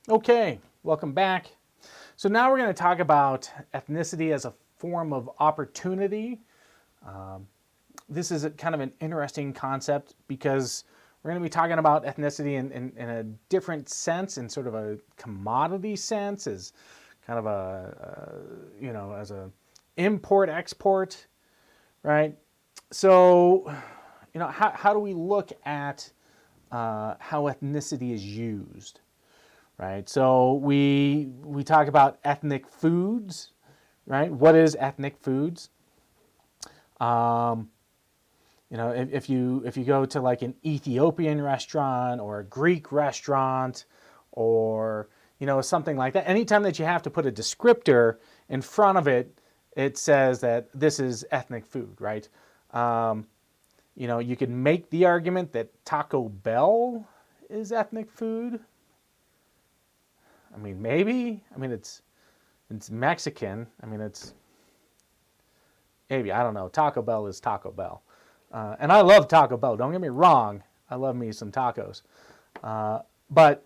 Okay, welcome back. So now we're going to talk about ethnicity as a form of opportunity. This is kind of an interesting concept because we're going to be talking about ethnicity in a different sense, in sort of a commodity sense, as kind of as a import export, right? So, how do we look at how ethnicity is used? Right. So we talk about ethnic foods, right? What is ethnic foods? Um, if you go to like an Ethiopian restaurant or a Greek restaurant, or something like that, anytime that you have to put a descriptor in front of it, it says that this is ethnic food, right? Um, you can make the argument that Taco Bell is ethnic food. I mean, maybe. I mean, it's Mexican. I mean, it's maybe. I don't know. Taco Bell is Taco Bell, and I love Taco Bell. Don't get me wrong. I love me some tacos, but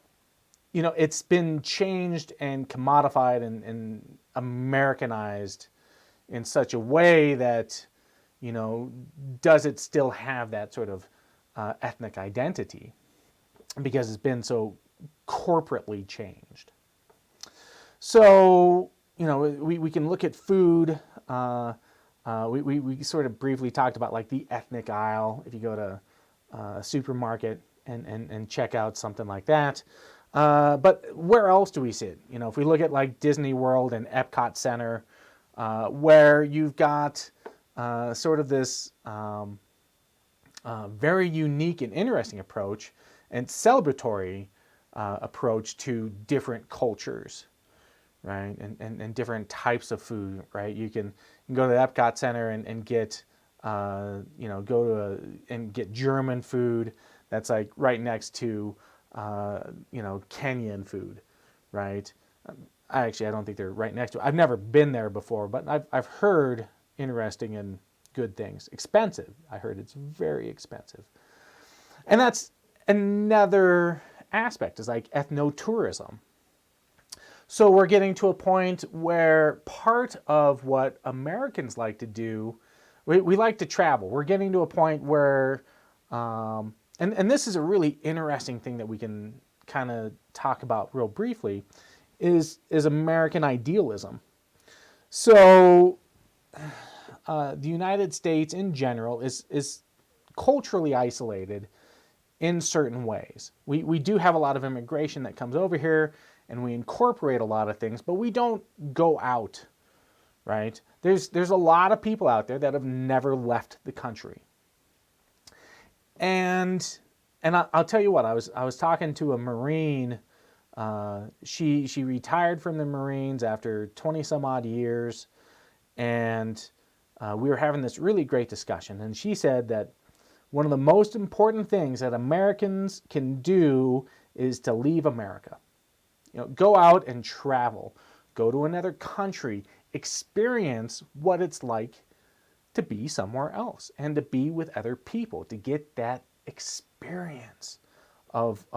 it's been changed and commodified and Americanized in such a way that does it still have that sort of ethnic identity because it's been so corporately changed. So, we can look at food. We sort of briefly talked about like the ethnic aisle. If you go to a supermarket and check out something like that. But where else do we see it? If we look at like Disney World and Epcot Center, where you've got sort of this very unique and interesting approach and celebratory approach to different cultures, right? And different types of food, right? You can go to the Epcot Center and get, and get German food that's like right next to, Kenyan food, right? I don't think they're right next to it. I've never been there before, but I've heard interesting and good things. Expensive. I heard it's very expensive. And that's another aspect, is like ethno-tourism. So we're getting to a point where part of what Americans like to do, we like to travel. We're getting to a point where, and this is a really interesting thing that we can kind of talk about real briefly, is American idealism. So the United States in general is culturally isolated in certain ways. We do have a lot of immigration that comes over here, and we incorporate a lot of things, but we don't go out, right? There's a lot of people out there that have never left the country. And I'll tell you what, I was talking to a Marine. She retired from the Marines after 20 some odd years, and we were having this really great discussion. And she said that one of the most important things that Americans can do is to leave America. Go out and travel, go to another country, experience what it's like to be somewhere else and to be with other people, to get that experience of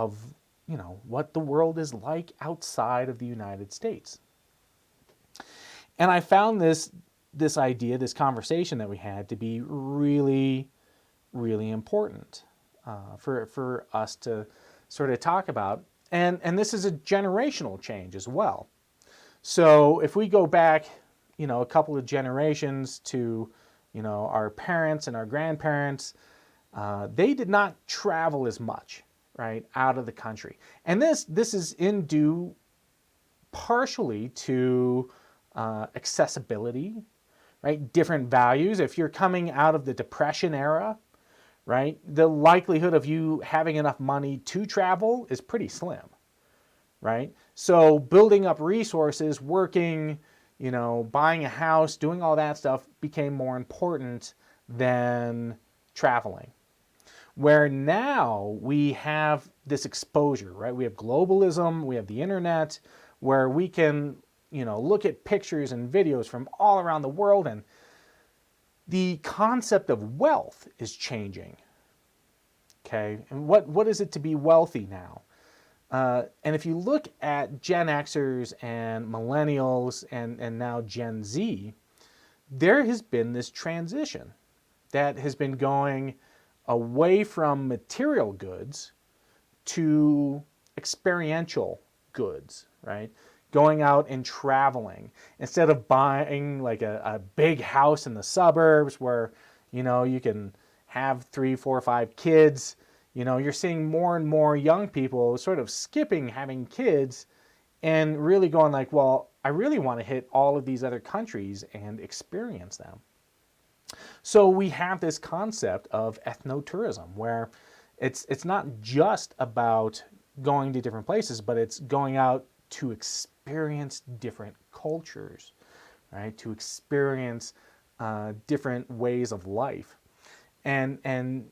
what the world is like outside of the United States. And I found this idea, this conversation that we had, to be really, really important for us to sort of talk about. And this is a generational change as well. So if we go back, a couple of generations to, our parents and our grandparents, they did not travel as much, right, out of the country. And this is in due partially to accessibility, right, different values. If you're coming out of the Depression era, right, the likelihood of you having enough money to travel is pretty slim, right? So building up resources, working, buying a house, doing all that stuff became more important than traveling. Where now we have this exposure, right? We have globalism, we have the internet, where we can, look at pictures and videos from all around the world, and the concept of wealth is changing. Okay, and what is it to be wealthy now? And if you look at Gen Xers and millennials and now Gen Z, there has been this transition that has been going away from material goods to experiential goods, right? Going out and traveling instead of buying like a big house in the suburbs where, you can have 3, 4, 5 kids. You're seeing more and more young people sort of skipping having kids and really going like, well, I really want to hit all of these other countries and experience them. So we have this concept of ethno-tourism where it's not just about going to different places, but it's going out to experience different cultures, right? To experience different ways of life. And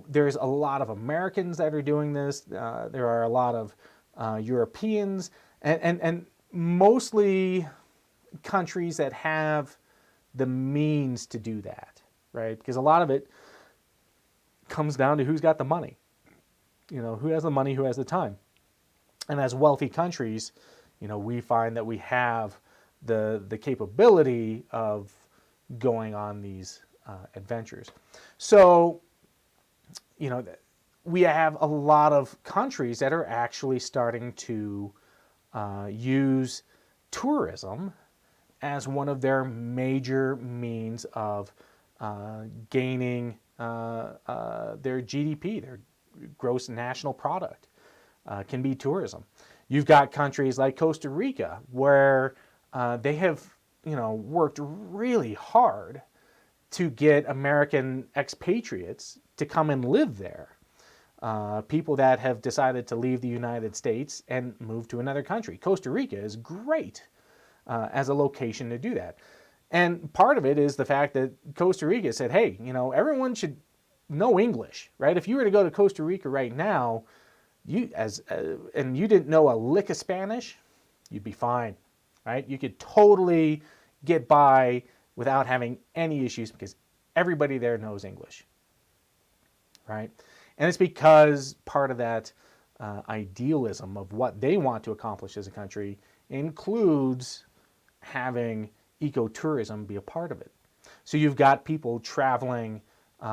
there's a lot of Americans that are doing this. There are a lot of Europeans and mostly countries that have the means to do that, right? Because a lot of it comes down to who's got the money. Who has the money, who has the time. And as wealthy countries, we find that we have the capability of going on these adventures. So, we have a lot of countries that are actually starting to use tourism as one of their major means of gaining their GDP, their gross national product, can be tourism. You've got countries like Costa Rica where they have, worked really hard to get American expatriates to come and live there. People that have decided to leave the United States and move to another country. Costa Rica is great as a location to do that. And part of it is the fact that Costa Rica said, hey, everyone should know English, right? If you were to go to Costa Rica right now, and you didn't know a lick of Spanish, you'd be fine, right? You could totally get by without having any issues because everybody there knows English, right? And it's because part of that idealism of what they want to accomplish as a country includes having ecotourism be a part of it. So you've got people traveling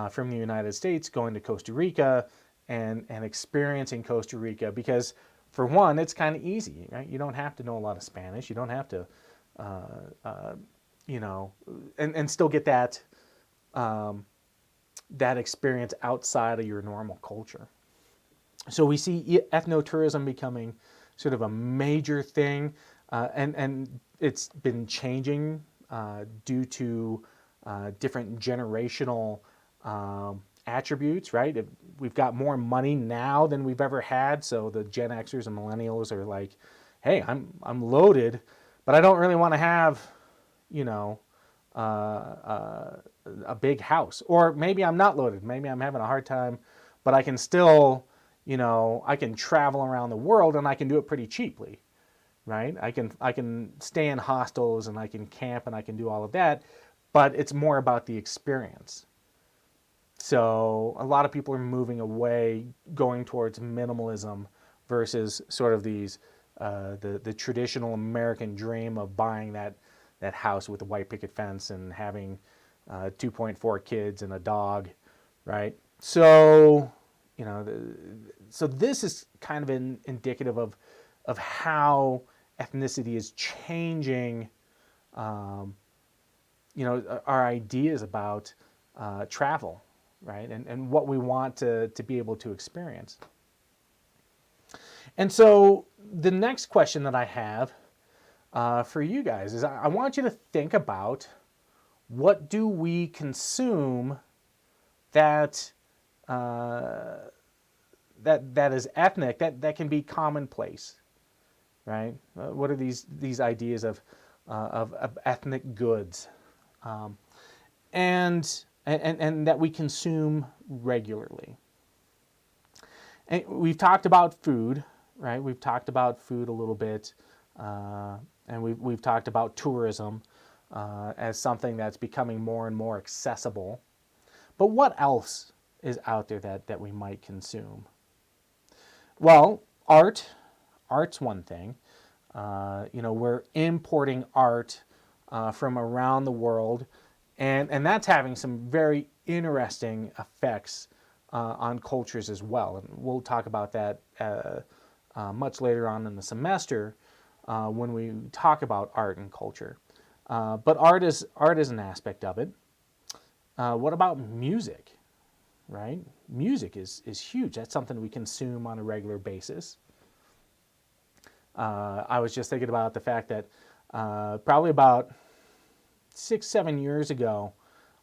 from the United States going to Costa Rica and experiencing Costa Rica because, for one, it's kind of easy, right? You don't have to know a lot of Spanish. You don't have to, and still get that that experience outside of your normal culture. So we see ethnotourism becoming sort of a major thing, and it's been changing due to different generational attributes, right? We've got more money now than we've ever had, so the Gen Xers and millennials are like, hey, I'm loaded, but I don't really want to have, a big house. Or maybe I'm not loaded. Maybe I'm having a hard time, but I can still, I can travel around the world and I can do it pretty cheaply, right? I can stay in hostels and I can camp and I can do all of that, but it's more about the experience. So a lot of people are moving away, going towards minimalism versus sort of these the traditional American dream of buying that house with a white picket fence and having 2.4 kids and a dog, right? So so this is kind of indicative of how ethnicity is changing, our ideas about travel, right? And what we want to be able to experience. And so the next question that I have for you guys is I want you to think about what do we consume that that is ethnic, that can be commonplace, right? What are these ideas of ethnic goods, and that we consume regularly? And we've talked about food, right? We've talked about food a little bit, and we've talked about tourism as something that's becoming more and more accessible. But what else is out there that we might consume? Well, art's one thing. We're importing art from around the world, and that's having some very interesting effects on cultures as well. And we'll talk about that much later on in the semester when we talk about art and culture. But art is an aspect of it. What about music? Right? Music is huge. That's something we consume on a regular basis. I was just thinking about the fact that probably about 6-7 years ago,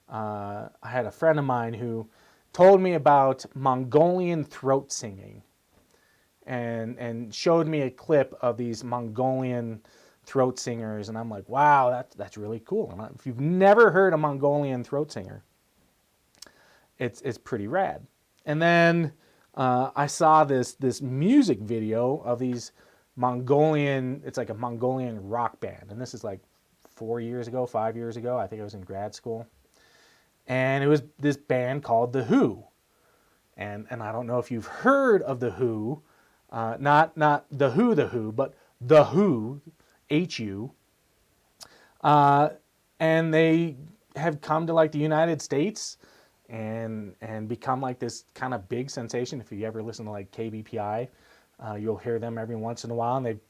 I had a friend of mine who told me about Mongolian throat singing and showed me a clip of these Mongolian throat singers, and I'm like, wow, that's really cool. And if you've never heard a Mongolian throat singer, it's pretty rad. And then I saw this music video of these Mongolian, it's like a Mongolian rock band, and this is like 4 years ago, 5 years ago. I think I was in grad school, and it was this band called The Who. And I don't know if you've heard of The Who, not The Who, but The Who, H-U. And they have come to like the United States and become like this kind of big sensation. If you ever listen to like KBPI, you'll hear them every once in a while, and they've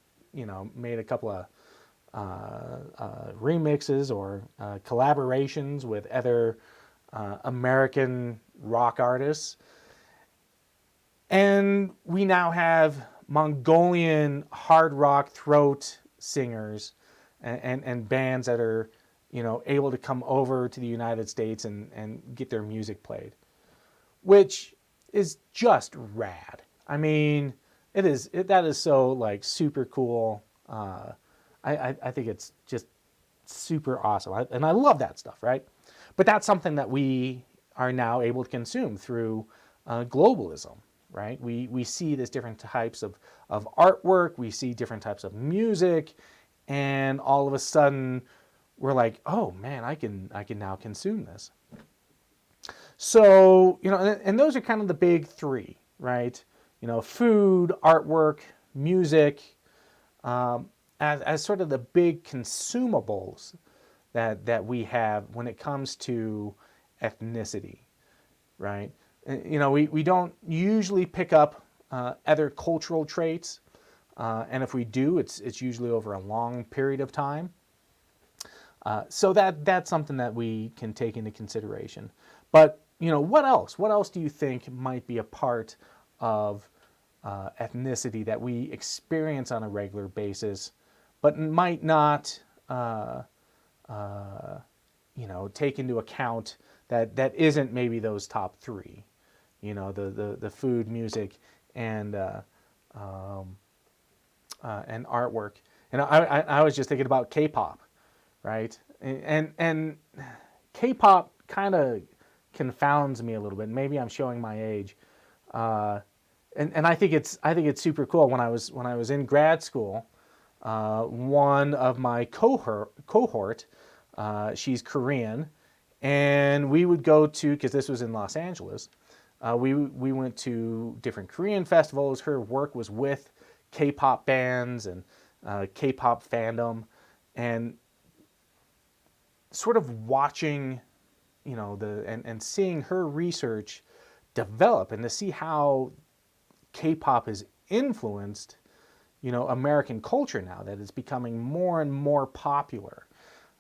made a couple of remixes or collaborations with other American rock artists. And we now have Mongolian hard rock throat singers and bands that are able to come over to the United States and get their music played, which is just rad. I mean, that is so like super cool. I think it's just super awesome, and I love that stuff, right? But that's something that we are now able to consume through globalism, right? We see these different types of artwork, we see different types of music, and all of a sudden we're like, oh man, I can now consume this. So and those are kind of the big three, right? Food, artwork, music, as sort of the big consumables that we have when it comes to ethnicity, right? We don't usually pick up other cultural traits, and if we do, it's usually over a long period of time. So that's something that we can take into consideration. But what else? What else do you think might be a part of ethnicity that we experience on a regular basis, but might not take into account that isn't maybe those top three? The food, music, and artwork. I was just thinking about K-pop, right? And K-pop kind of confounds me a little bit. Maybe I'm showing my age, and I think it's super cool. When I was in grad school, one of my cohort, she's Korean, and we would go to, because this was in Los Angeles, we went to different Korean festivals. Her work was with K-pop bands and K-pop fandom, and sort of watching, and seeing her research develop, and to see how K-pop has influenced, American culture now, that it's becoming more and more popular,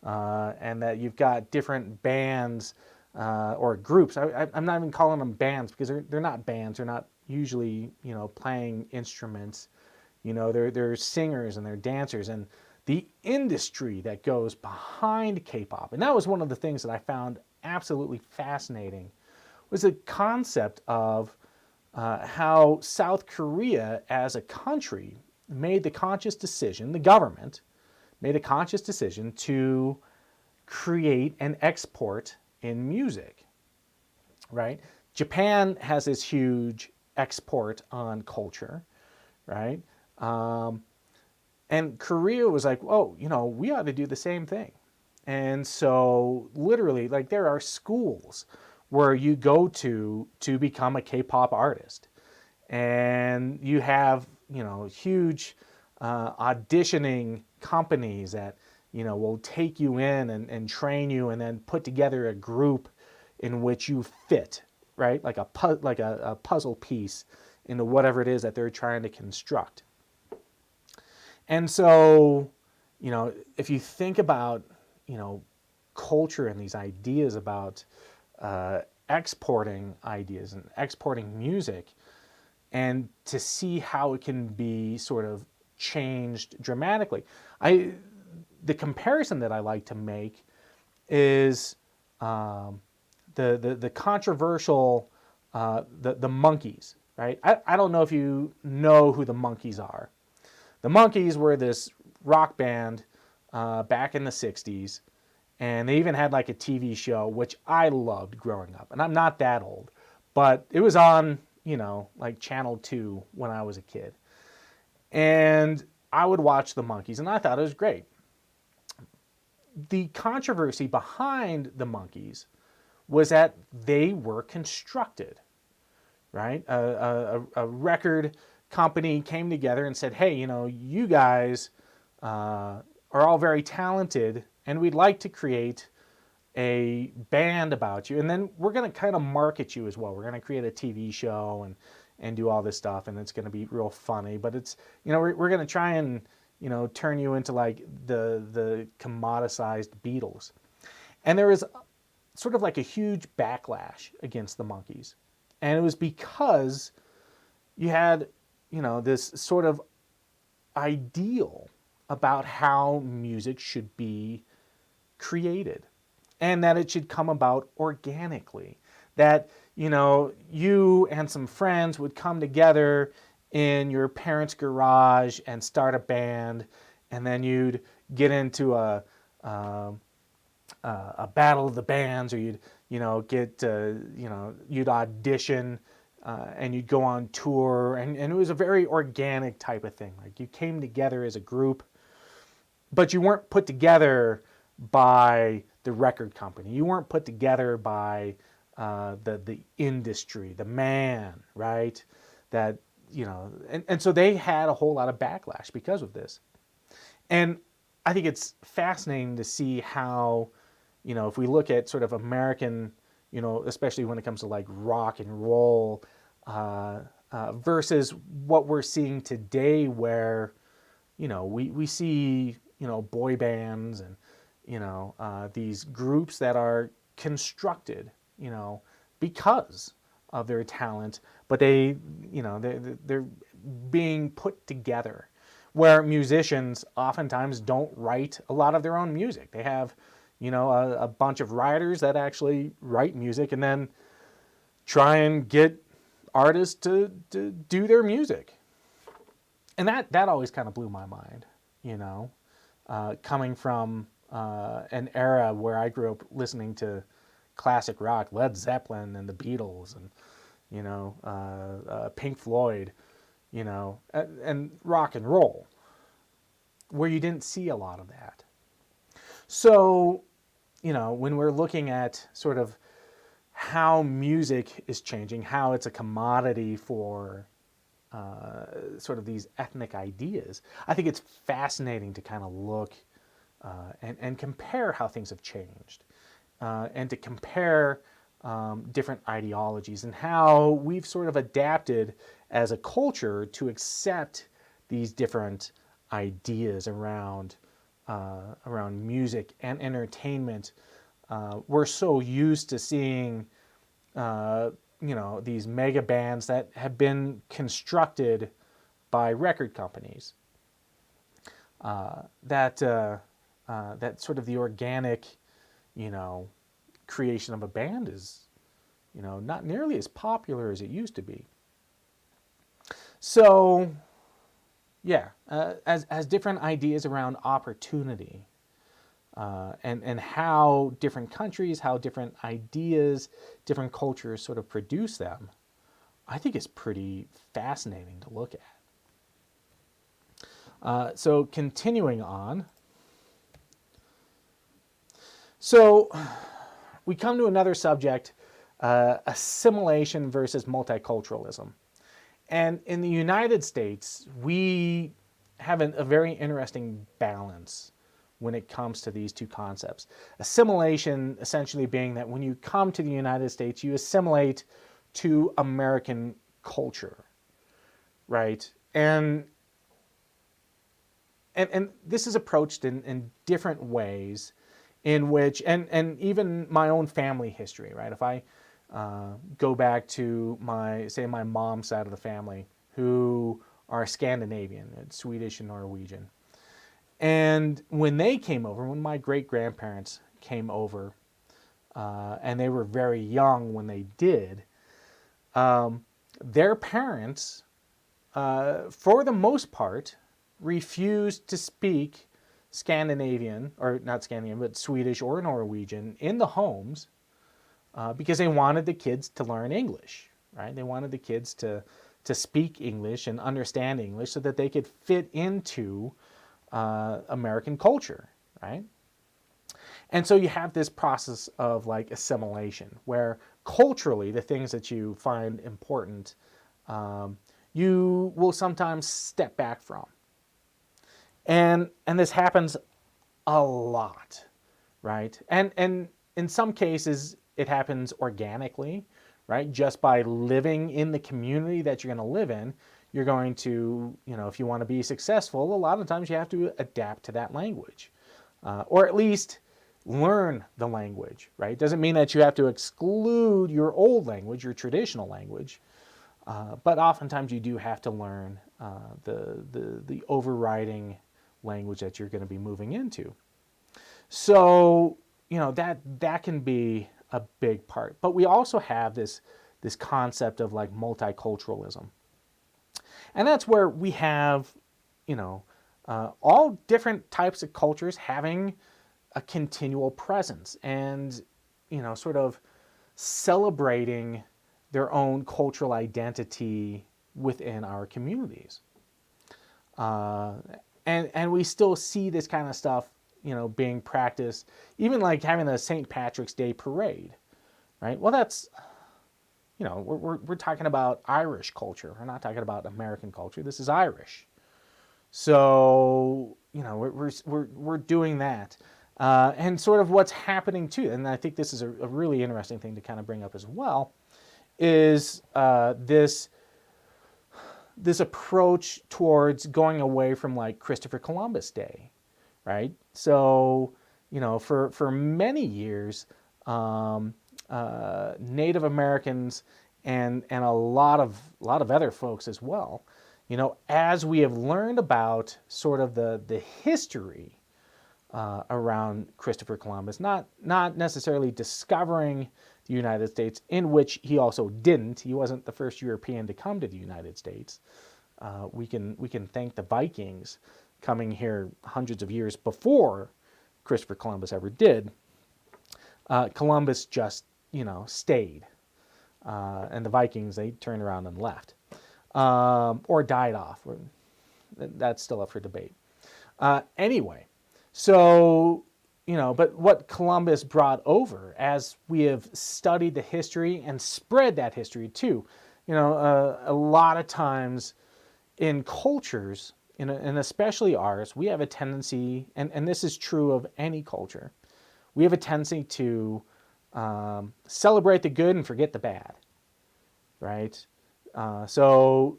and that you've got different bands or groups. I'm not even calling them bands, because they're not bands. They're not usually playing instruments. They're singers and they're dancers, and the industry that goes behind K-pop. And that was one of the things that I found absolutely fascinating, was the concept of how South Korea as a country made the conscious decision, the government made a conscious decision to create and export in music, right? Japan has this huge export on culture, right? And Korea was like, oh, we ought to do the same thing. And so literally, like, there are schools where you go to become a K-pop artist. And you have huge auditioning companies that, will take you in and train you and then put together a group in which you fit, right? Like a puzzle piece into whatever it is that they're trying to construct. And so, if you think about, culture and these ideas about exporting ideas and exporting music, and to see how it can be sort of changed dramatically. The comparison that I like to make is the controversial the Monkees, right? I don't know if you know who the Monkees are. The Monkees were this rock band back in the 60s, and they even had like a TV show, which I loved growing up. And I'm not that old, but it was on, like Channel 2 when I was a kid. And I would watch the Monkees, and I thought it was great. The controversy behind the Monkees was that they were constructed, right? A record company came together and said, hey, you guys are all very talented, and we'd like to create a band about you, and then we're going to kind of market you as well. We're going to create a TV show and do all this stuff, and it's going to be real funny, but it's, we're going to try and, turn you into like the commoditized Beatles. And there was sort of like a huge backlash against the Monkees. And it was because you had, this sort of ideal about how music should be created, and that it should come about organically. That, you and some friends would come together in your parents' garage and start a band, and then you'd get into a battle of the bands, or you'd you'd audition, and you'd go on tour, and it was a very organic type of thing. Like, you came together as a group, but you weren't put together by the record company. You weren't put together by the industry, the man, right? That, and so they had a whole lot of backlash because of this. And I think it's fascinating to see how, if we look at sort of American, especially when it comes to like rock and roll, versus what we're seeing today, where, we see, boy bands and, these groups that are constructed, because of their talent, but they're being put together, where musicians oftentimes don't write a lot of their own music. They have, a bunch of writers that actually write music and then try and get artists to do their music. And that always kind of blew my mind, coming from an era where I grew up listening to classic rock, Led Zeppelin and the Beatles, and Pink Floyd, and rock and roll, where you didn't see a lot of that. So, when we're looking at sort of how music is changing, how it's a commodity for sort of these ethnic ideas, I think it's fascinating to kind of look and compare how things have changed, and to compare different ideologies and how we've sort of adapted as a culture to accept these different ideas around music and entertainment. We're so used to seeing these mega bands that have been constructed by record companies, that sort of the organic creation of a band is not nearly as popular as it used to be. So yeah, as different ideas around opportunity, and how different countries, how different ideas, different cultures sort of produce them, I think is pretty fascinating to look at. So continuing on, so we come to another subject, assimilation versus multiculturalism. And in the United States, we have a very interesting balance when it comes to these two concepts. Assimilation essentially being that when you come to the United States, you assimilate to American culture, right? And this is approached in different ways in which, and even my own family history, right? If I go back to my mom's side of the family, who are Scandinavian, Swedish and Norwegian. And when they came over, when my great-grandparents came over, and they were very young when they did, their parents, for the most part, refused to speak Scandinavian, or not Scandinavian, but Swedish or Norwegian in the homes because they wanted the kids to learn English, right? They wanted the kids to speak English and understand English so that they could fit into American culture, right? And so you have this process of like assimilation, where culturally the things that you find important, you will sometimes step back from. And this happens a lot, right? And in some cases it happens organically, right? Just by living in the community that you're going to live in, you're going to, if you want to be successful, a lot of times you have to adapt to that language, or at least learn the language, right? Doesn't mean that you have to exclude your old language, your traditional language, but oftentimes you do have to learn the overriding language that you're going to be moving into. So, that can be a big part. But we also have this concept of like multiculturalism. And that's where we have, all different types of cultures having a continual presence and, sort of celebrating their own cultural identity within our communities. And we still see this kind of stuff, being practiced, even like having a St. Patrick's Day parade, right? Well, that's, we're talking about Irish culture. We're not talking about American culture. This is Irish. So, we're doing that. And sort of what's happening too, and I think this is a really interesting thing to kind of bring up as well, is this approach towards going away from like Christopher Columbus Day, right? So, for many years, Native Americans and a lot of other folks as well, as we have learned about sort of the history around Christopher Columbus, not necessarily discovering the United States, in which he also didn't. He wasn't the first European to come to the United States. We can thank the Vikings coming here hundreds of years before Christopher Columbus ever did. Columbus just, stayed. And the Vikings, they turned around and left. Or died off. That's still up for debate. Anyway, so, but what Columbus brought over, as we have studied the history and spread that history too, a lot of times in cultures, and especially ours, we have a tendency, and this is true of any culture, we have a tendency to celebrate the good and forget the bad, right? So,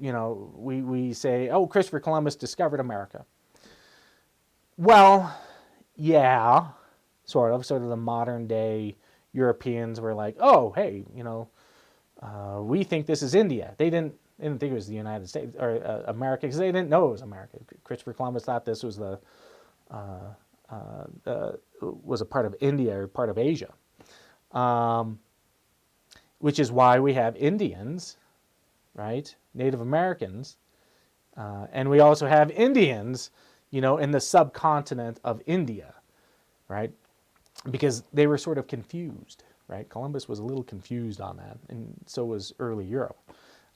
we say, oh, Christopher Columbus discovered America. Well, yeah, sort of the modern day Europeans were like, oh, hey, we think this is India. They didn't think it was the United States or America, because they didn't know it was America. Christopher Columbus thought this was was a part of India or part of Asia, which is why we have Indians, right? Native Americans, and we also have Indians, in the subcontinent of India, right? Because they were sort of confused, right? Columbus was a little confused on that, and so was early Europe,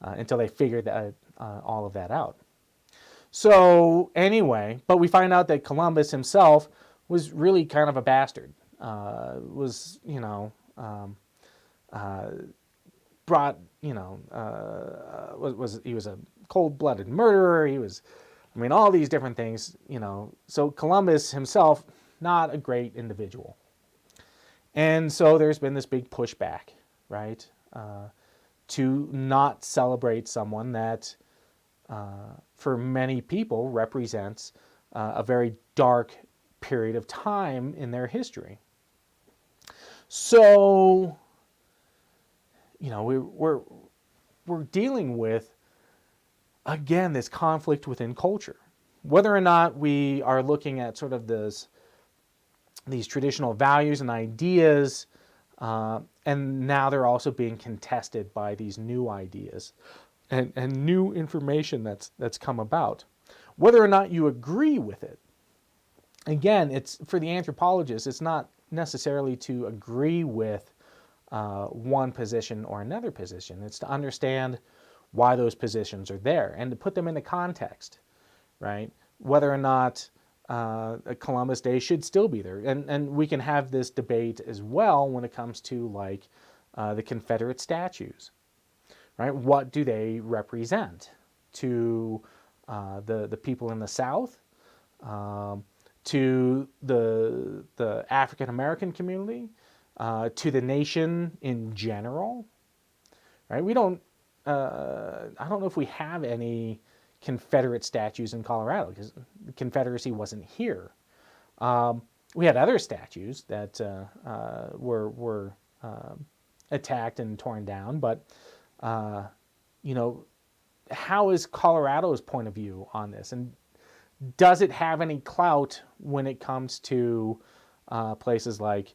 until they figured all of that out. So anyway, but we find out that Columbus himself was really kind of a bastard. brought, he was a cold-blooded murderer. He was, I mean, all these different things, So Columbus himself, not a great individual. And so there's been this big pushback, right, to not celebrate someone that, for many people, represents a very dark period of time in their history. So, we're dealing with, again, this conflict within culture. Whether or not we are looking at sort of these traditional values and ideas, and now they're also being contested by these new ideas and new information that's come about. Whether or not you agree with it, again, it's for the anthropologist, it's not necessarily to agree with one position or another position. It's to understand why those positions are there and to put them into context, right? Whether or not Columbus Day should still be there. And we can have this debate as well when it comes to like the Confederate statues, right? What do they represent to the people in the South, to the African American community, to the nation in general, right? We don't. I don't know if we have any Confederate statues in Colorado because the Confederacy wasn't here. We had other statues that were attacked and torn down, but how is Colorado's point of view on this, and does it have any clout when it comes to places like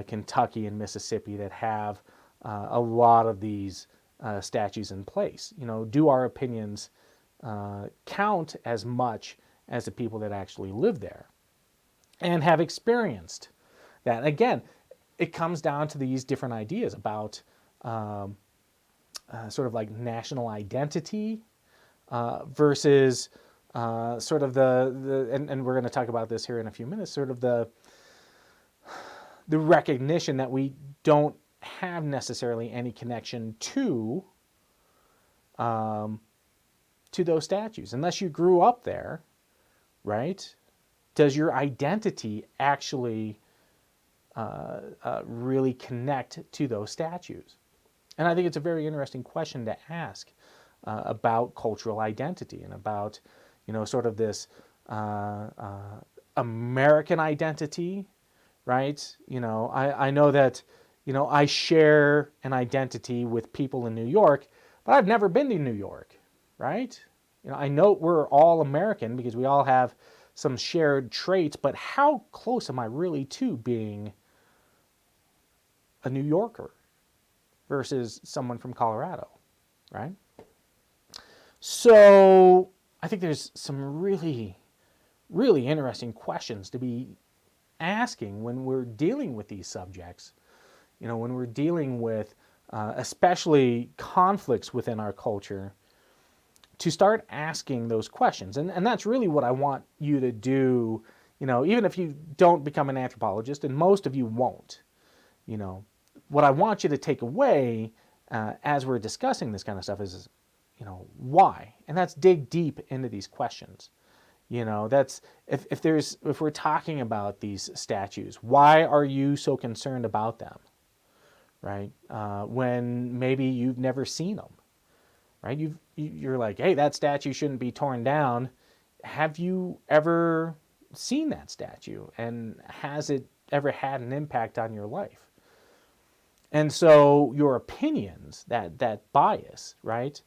Kentucky and Mississippi that have a lot of these statues in place? Do our opinions count as much as the people that actually live there and have experienced that? Again, it comes down to these different ideas about sort of like national identity versus sort of and we're going to talk about this here in a few minutes, sort of the recognition that we don't have necessarily any connection to those statues unless you grew up there, right? Does your identity actually really connect to those statues? And I think it's a very interesting question to ask about cultural identity and about, sort of this American identity, right? I know that, I share an identity with people in New York, but I've never been to New York, right? I know we're all American because we all have some shared traits, but how close am I really to being a New Yorker versus someone from Colorado, right? So I think there's some really, really interesting questions to be asking when we're dealing with these subjects. When we're dealing with especially conflicts within our culture, to start asking those questions. And that's really what I want you to do, even if you don't become an anthropologist, and most of you won't. What I want you to take away as we're discussing this kind of stuff is, why? And that's dig deep into these questions. That's if we're talking about these statues, why are you so concerned about them, right? When maybe you've never seen them, right? You're like, hey, that statue shouldn't be torn down. Have you ever seen that statue, and has it ever had an impact on your life? And so your opinions, that bias, right,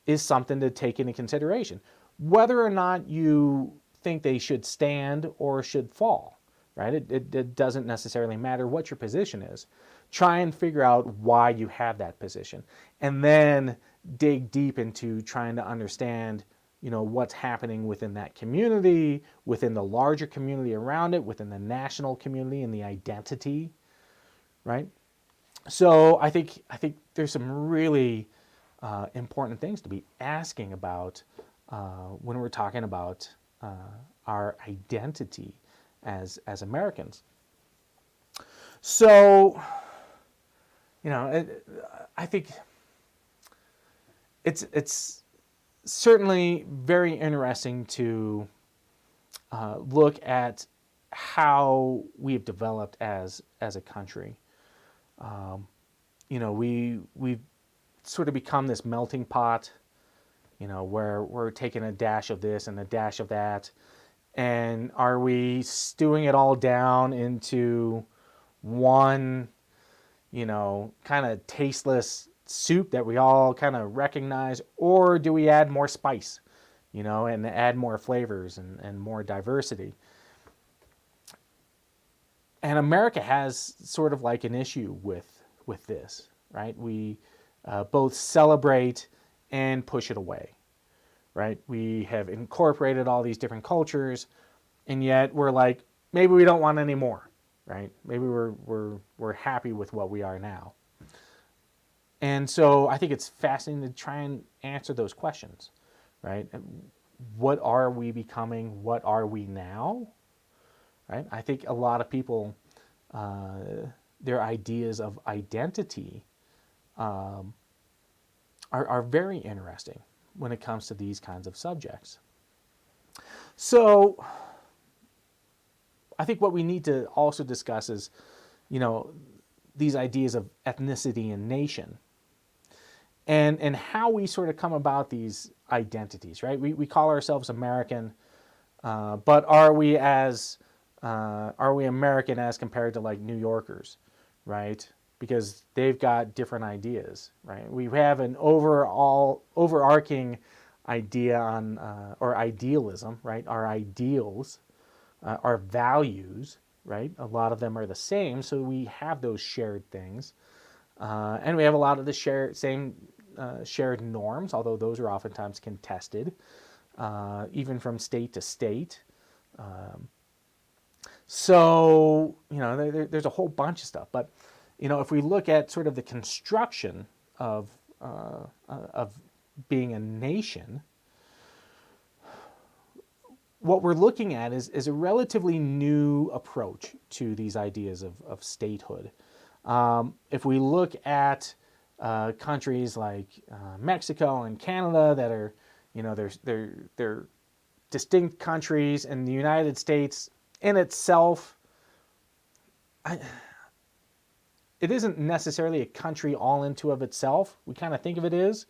is something to take into consideration. Whether or not you think they should stand or should fall, right? It doesn't necessarily matter what your position is. Try and figure out why you have that position, and then dig deep into trying to understand, what's happening within that community, within the larger community around it, within the national community and the identity, right? So I think there's some really important things to be asking about when we're talking about our identity as Americans. So, I think it's certainly very interesting to look at how we've developed as a country. We've sort of become this melting pot, where we're taking a dash of this and a dash of that, and are we stewing it all down into one, kind of tasteless soup that we all kind of recognize, or do we add more spice, and add more flavors and more diversity? And America has sort of like an issue with this, right? We both celebrate and push it away, right? We have incorporated all these different cultures, and yet we're like, maybe we don't want any more, right? Maybe we're happy with what we are now. And so I think it's fascinating to try and answer those questions, right? What are we becoming? What are we now? Right? I think a lot of people, their ideas of identity are very interesting when it comes to these kinds of subjects. So I think what we need to also discuss is, these ideas of ethnicity and nation, and how we sort of come about these identities, right? We call ourselves American, but are we American as compared to like New Yorkers, right? Because they've got different ideas, right? We have an overarching idea on, or idealism, right? Our ideals, our values, right? A lot of them are the same, so we have those shared things. And we have a lot of the shared norms, although those are oftentimes contested, even from state to state. So, there's a whole bunch of stuff. But, if we look at sort of the construction of being a nation, what we're looking at is a relatively new approach to these ideas of statehood. If we look at countries like Mexico and Canada that are, they're distinct countries, and the United States in itself, it isn't necessarily a country all into of itself. We kind of think of it as,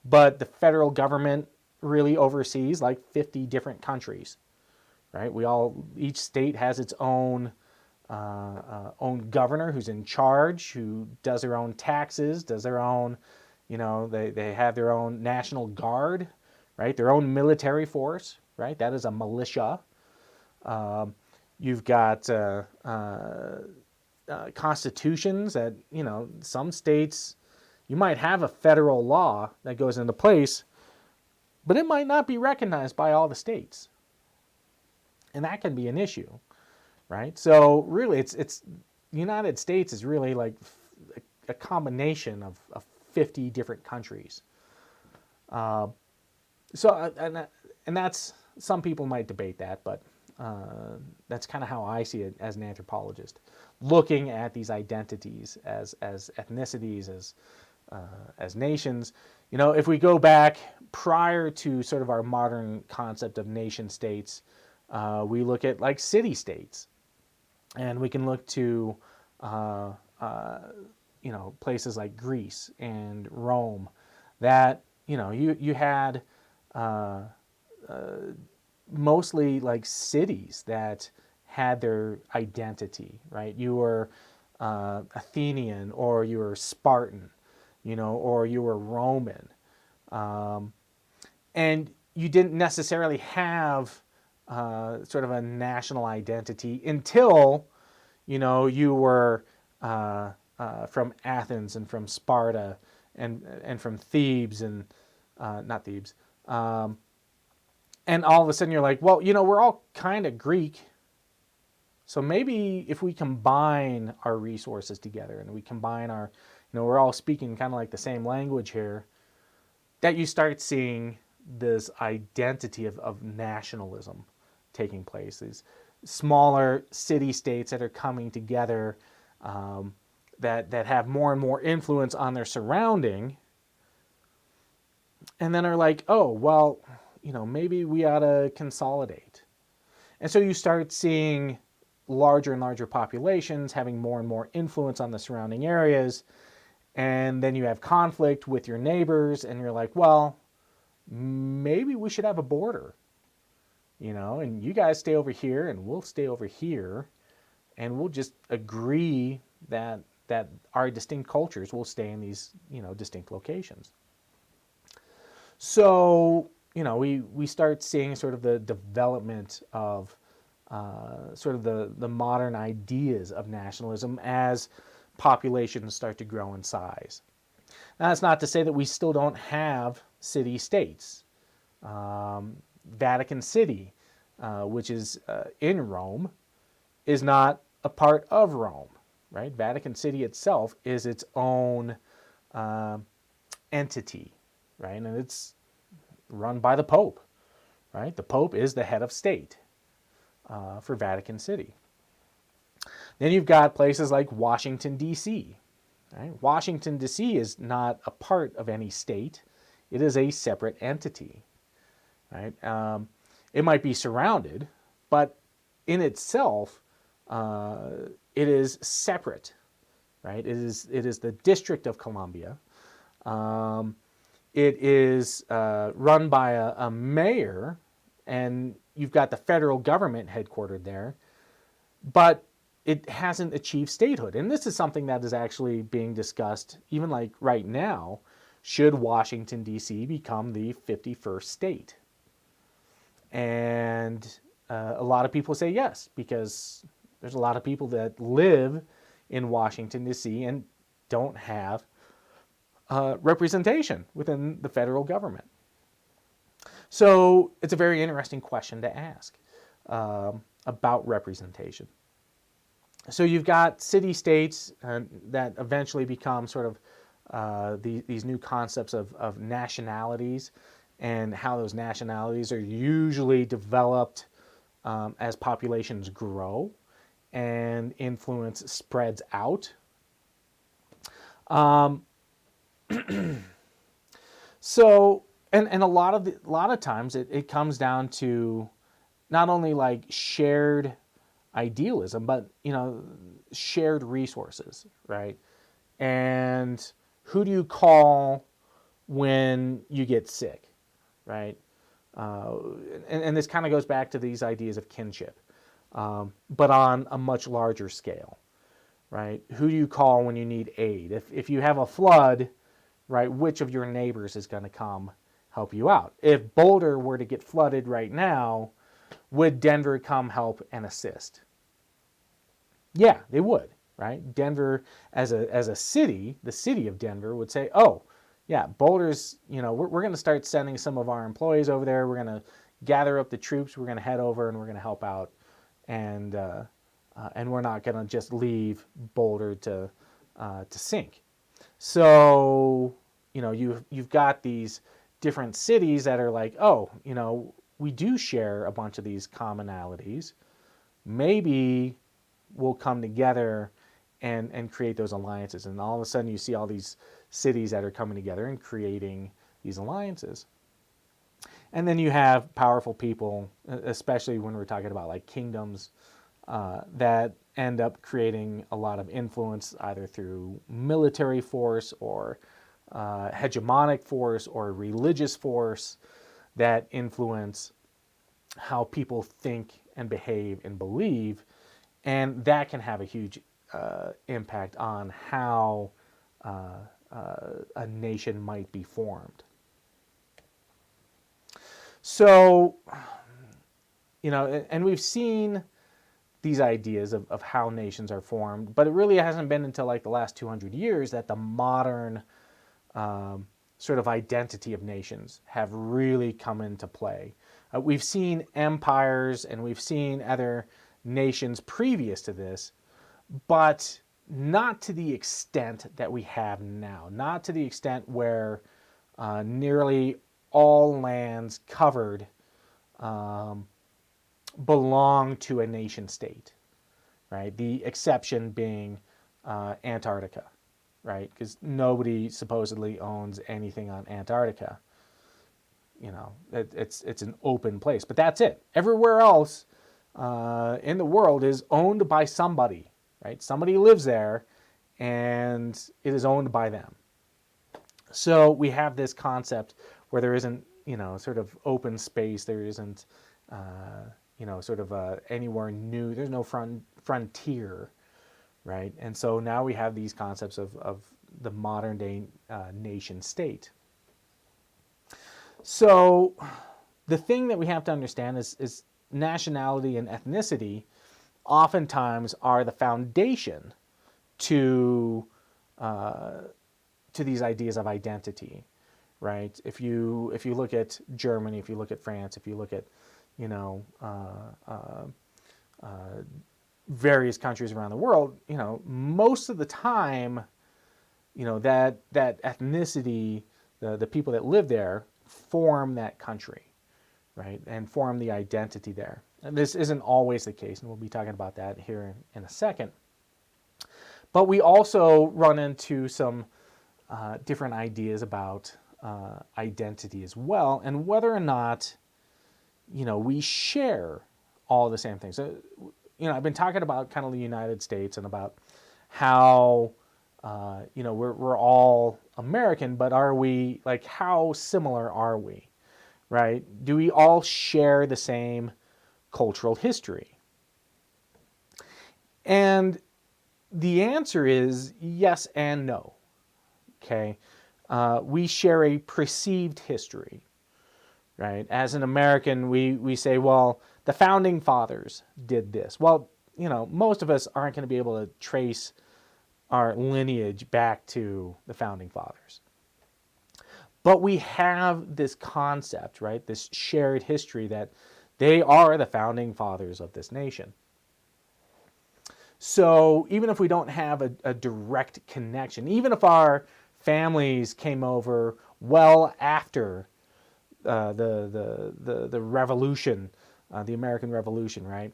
but the federal government really oversees like 50 different countries, right? Each state has its own governor who's in charge, who does their own taxes, does their own, they have their own National Guard, right? Their own military force, right? That is a militia. You've got constitutions that, some states, you might have a federal law that goes into place, but it might not be recognized by all the states. And that can be an issue, right? So really, it's the United States is really like a combination of 50 different countries. And that's, some people might debate that, but that's kind of how I see it as an anthropologist, looking at these identities as ethnicities, as nations. If we go back prior to sort of our modern concept of nation states, we look at like city states, and we can look to places like Greece and Rome, that you had mostly like cities that had their identity, right? You were Athenian, or you were Spartan, or you were Roman. And you didn't necessarily have sort of a national identity until, you were from Athens and from Sparta and from Thebes and, not Thebes. And all of a sudden you're like, well, we're all kind of Greek. So maybe if we combine our resources together and we combine our, we're all speaking kind of like the same language here, that you start seeing this identity of nationalism taking place. These smaller city-states that are coming together, that have more and more influence on their surrounding. and then are like, oh, well, maybe we ought to consolidate. And so you start seeing larger and larger populations having more and more influence on the surrounding areas. And then you have conflict with your neighbors, and you're like, well, maybe we should have a border, and you guys stay over here and we'll stay over here, and we'll just agree that our distinct cultures will stay in these, distinct locations. So, we start seeing sort of the development of sort of the modern ideas of nationalism as populations start to grow in size. Now, that's not to say that we still don't have city-states. Vatican City, which is in Rome, is not a part of Rome, right? Vatican City itself is its own entity, right? And it's run by the Pope, right? The Pope is the head of state for Vatican City. Then you've got places like Washington, D.C., right? Washington, D.C. is not a part of any state. It is a separate entity, right? It might be surrounded, but in itself, it is separate, right? It is the District of Columbia. It is run by a mayor, and you've got the federal government headquartered there, but it hasn't achieved statehood. And this is something that is actually being discussed, even like right now. Should Washington, D.C. become the 51st state? And a lot of people say yes, because there's a lot of people that live in Washington, D.C. and don't have representation within the federal government. So it's a very interesting question to ask about representation. So you've got city-states that eventually become sort of these new concepts of nationalities, and how those nationalities are usually developed as populations grow and influence spreads out. So, and a lot of times it comes down to not only like shared idealism, but shared resources, right? And who do you call when you get sick, right? And this kind of goes back to these ideas of kinship, but on a much larger scale, right? Who do you call when you need aid? If you have a flood, right, which of your neighbors is going to come help you out? If Boulder were to get flooded right now, would Denver come help and assist? Yeah, they would, right? Denver, as a city, the city of Denver would say, oh, yeah, Boulder's, we're going to start sending some of our employees over there. We're going to gather up the troops. We're going to head over and we're going to help out. And we're not going to just leave Boulder to sink. So, you've got these different cities that are like, oh, we do share a bunch of these commonalities. Maybe we'll come together and create those alliances. And all of a sudden you see all these cities that are coming together and creating these alliances. And then you have powerful people, especially when we're talking about like kingdoms, that end up creating a lot of influence either through military force or hegemonic force or religious force that influence how people think and behave and believe. And that can have a huge impact on how a nation might be formed. So, and we've seen these ideas of how nations are formed, but it really hasn't been until like the last 200 years that the modern sort of identity of nations have really come into play. We've seen empires and we've seen other nations previous to this, but not to the extent that we have now. Not to the extent where nearly all lands covered belong to a nation state, right? The exception being Antarctica, right? Because nobody supposedly owns anything on Antarctica. it's an open place. But that's it. Everywhere else in the world is owned by somebody, right? Somebody lives there, and it is owned by them. So we have this concept where there isn't, sort of open space. There isn't, sort of anywhere new. There's no frontier, right? And so now we have these concepts of the modern day nation state. So the thing that we have to understand is nationality and ethnicity oftentimes are the foundation to these ideas of identity, right? If you look at Germany, if you look at France, if you look at various countries around the world, most of the time, that ethnicity, the people that live there form that country, right, and form the identity there. And this isn't always the case, and we'll be talking about that here in a second. But we also run into some different ideas about identity as well, and whether or not, we share all the same things. So, I've been talking about kind of the United States and about how, we're all American, but are we, like, how similar are we, right? Do we all share the same cultural history? And the answer is yes and no, okay? We share a perceived history, right? As an American, we say, well, the founding fathers did this. Well, most of us aren't going to be able to trace our lineage back to the founding fathers. But we have this concept, right? This shared history that they are the founding fathers of this nation. So even if we don't have a direct connection, even if our families came over well after the revolution, the American Revolution, right?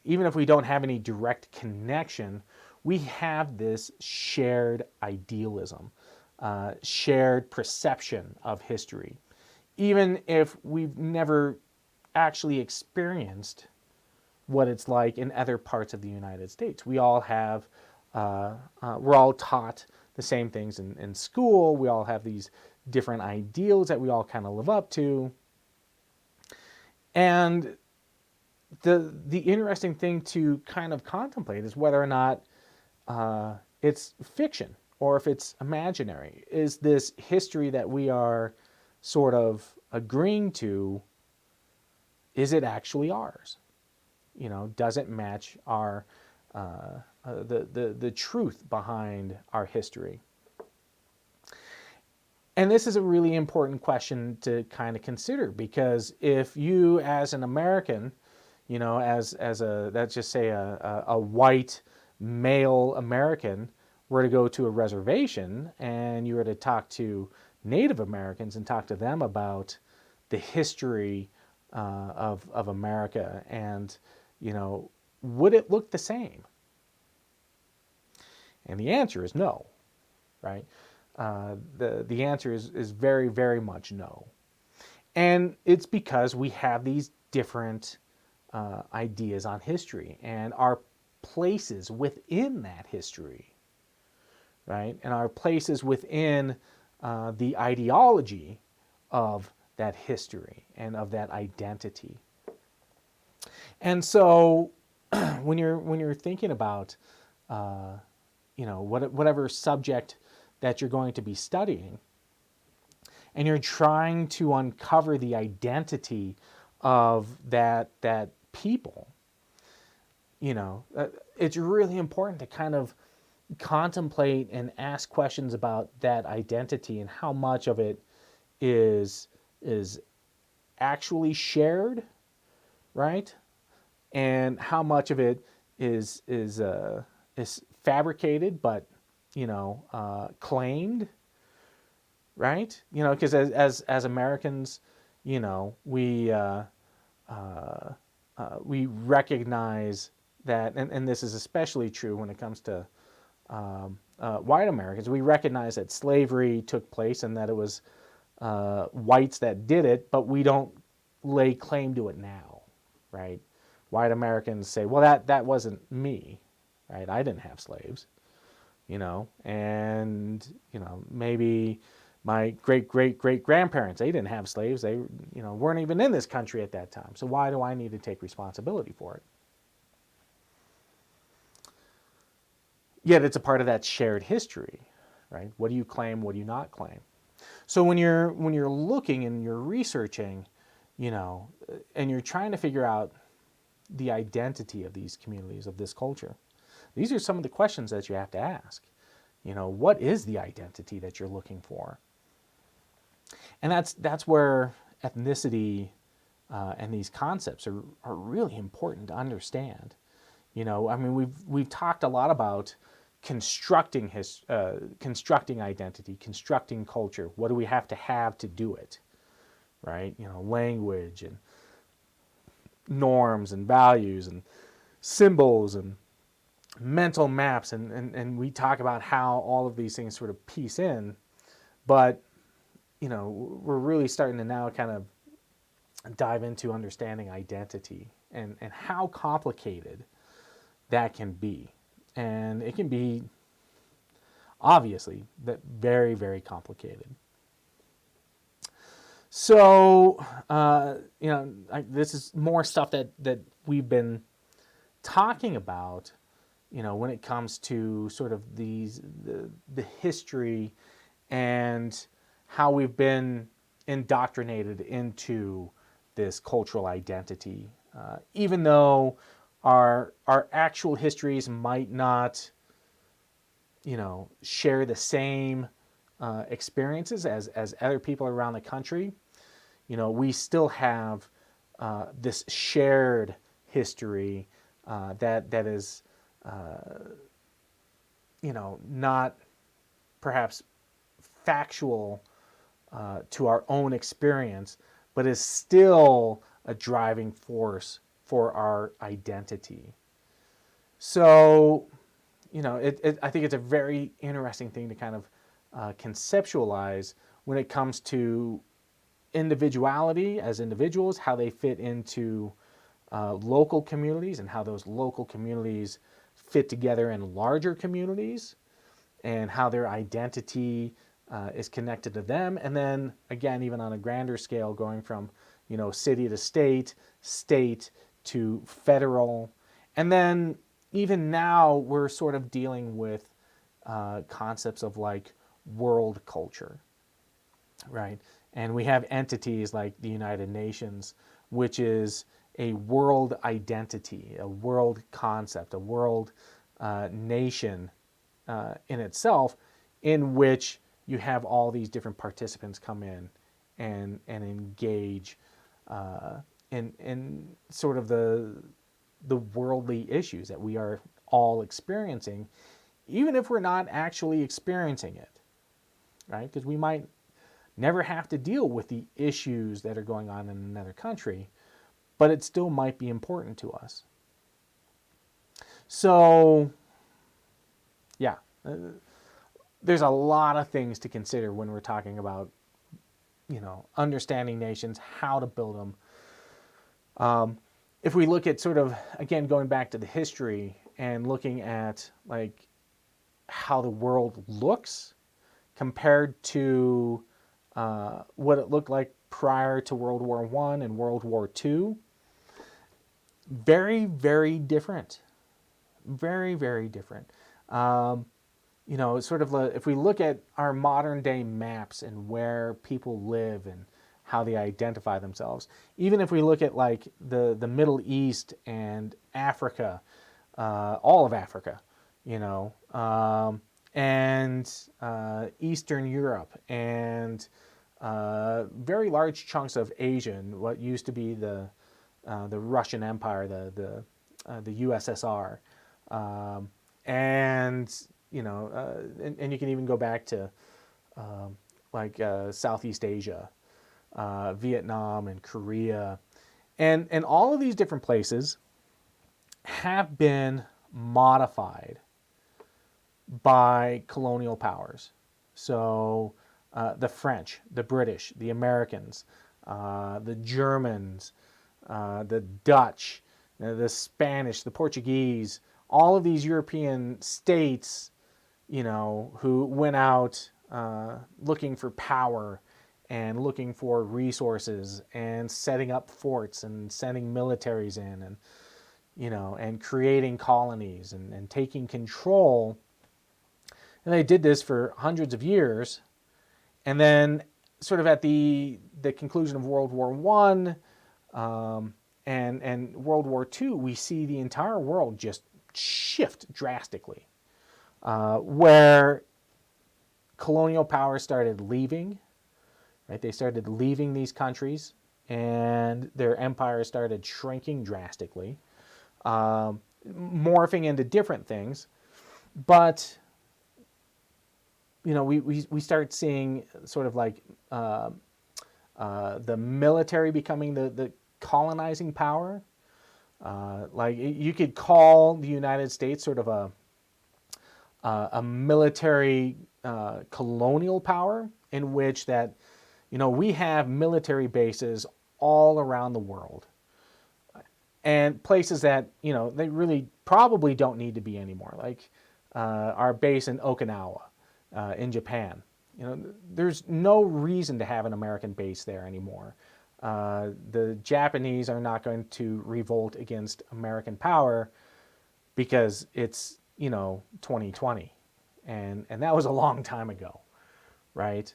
Even if we don't have any direct connection, we have this shared idealism, shared perception of history. Even if we've never actually experienced what it's like in other parts of the United States. We all have, we're all taught the same things in school. We all have these different ideals that we all kind of live up to. And the interesting thing to kind of contemplate is whether or not it's fiction or if it's imaginary. Is this history that we are sort of agreeing to, is it actually ours? Does it match our the truth behind our history? And this is a really important question to kind of consider, because if you, as an American, as a, let's just say a white male American, were to go to a reservation and you were to talk to Native Americans and talk to them about the history of America, and would it look the same? And the answer is no, right? The answer is very, very much no. And it's because we have these different ideas on history and our places within that history, right? And our places within the ideology of that history and of that identity. And so when you're thinking about whatever subject that you're going to be studying, and you're trying to uncover the identity of that people, it's really important to kind of contemplate and ask questions about that identity and how much of it is actually shared, right? And how much of it is fabricated but claimed, right? Because as Americans, we recognize that, and this is especially true when it comes to white Americans. We recognize that slavery took place and that it was whites that did it, but we don't lay claim to it now, right? White Americans say, well, that wasn't me, right? I didn't have slaves, and, maybe my great-great-great-grandparents, they didn't have slaves. They, weren't even in this country at that time. So why do I need to take responsibility for it? Yet it's a part of that shared history, right? What do you claim? What do you not claim? So when you're looking and you're researching, and you're trying to figure out the identity of these communities, of this culture, these are some of the questions that you have to ask. What is the identity that you're looking for? And that's where ethnicity and these concepts are really important to understand. We've talked a lot about constructing identity, constructing culture. What do we have to do it, right? Language and norms and values and symbols and mental maps, and we talk about how all of these things sort of piece in, but we're really starting to now kind of dive into understanding identity and how complicated that can be. And it can be, obviously, that very, very complicated. So, this is more stuff that we've been talking about, when it comes to sort of the history and how we've been indoctrinated into this cultural identity, even though our actual histories might not, share the same experiences as other people around the country. We still have this shared history that is, not perhaps factual to our own experience, but is still a driving force for our identity. So, I think it's a very interesting thing to kind of conceptualize when it comes to individuality as individuals, how they fit into local communities, and how those local communities fit together in larger communities, and how their identity is connected to them. And then, again, even on a grander scale, going from, city to state, state to federal. And then even now we're sort of dealing with concepts of like world culture, right? And we have entities like the United Nations, which is a world identity, a world concept, a world nation in itself, in which you have all these different participants come in and engage in sort of the worldly issues that we are all experiencing, even if we're not actually experiencing it, right? Because we might never have to deal with the issues that are going on in another country, but it still might be important to us. So, yeah, there's a lot of things to consider when we're talking about, understanding nations, how to build them. If we look at sort of, again, going back to the history and looking at like how the world looks compared to what it looked like prior to World War I and World War II, very, very different. Very, very different. Sort of if we look at our modern day maps and where people live and how they identify themselves, even if we look at like the Middle East and Africa, all of Africa, and Eastern Europe and very large chunks of Asia and what used to be the Russian Empire, the USSR, and you can even go back to Southeast Asia, Vietnam and Korea, and all of these different places have been modified by colonial powers. So the French, the British, the Americans, the Germans, the Dutch, the Spanish, the Portuguese, all of these European states, who went out looking for power and looking for resources and setting up forts and sending militaries in and creating colonies and taking control. And they did this for hundreds of years. And then sort of at the conclusion of World War I and World War II, we see the entire world just shift drastically, where colonial power started leaving, right? They started leaving these countries, and their empires started shrinking drastically, morphing into different things. But we start seeing sort of like the military becoming the colonizing power. Like you could call the United States sort of a military colonial power, in which that we have military bases all around the world, and places that they really probably don't need to be anymore, like our base in Okinawa in Japan. There's no reason to have an American base there anymore. The Japanese are not going to revolt against American power because it's 2020, and that was a long time ago, right?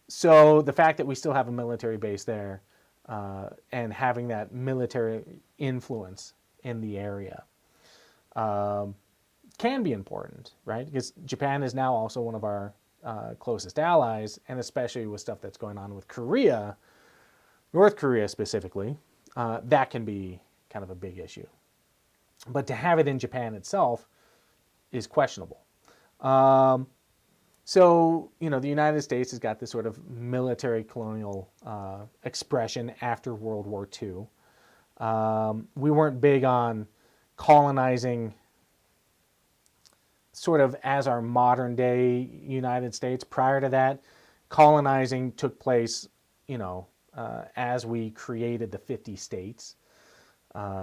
So the fact that we still have a military base there and having that military influence in the area can be important, right? Because Japan is now also one of our closest allies, and especially with stuff that's going on with Korea, North Korea specifically, that can be kind of a big issue. But to have it in Japan itself is questionable. So, the United States has got this sort of military colonial expression after World War II. We weren't big on colonizing sort of as our modern day United States. Prior to that, colonizing took place, as we created the 50 states.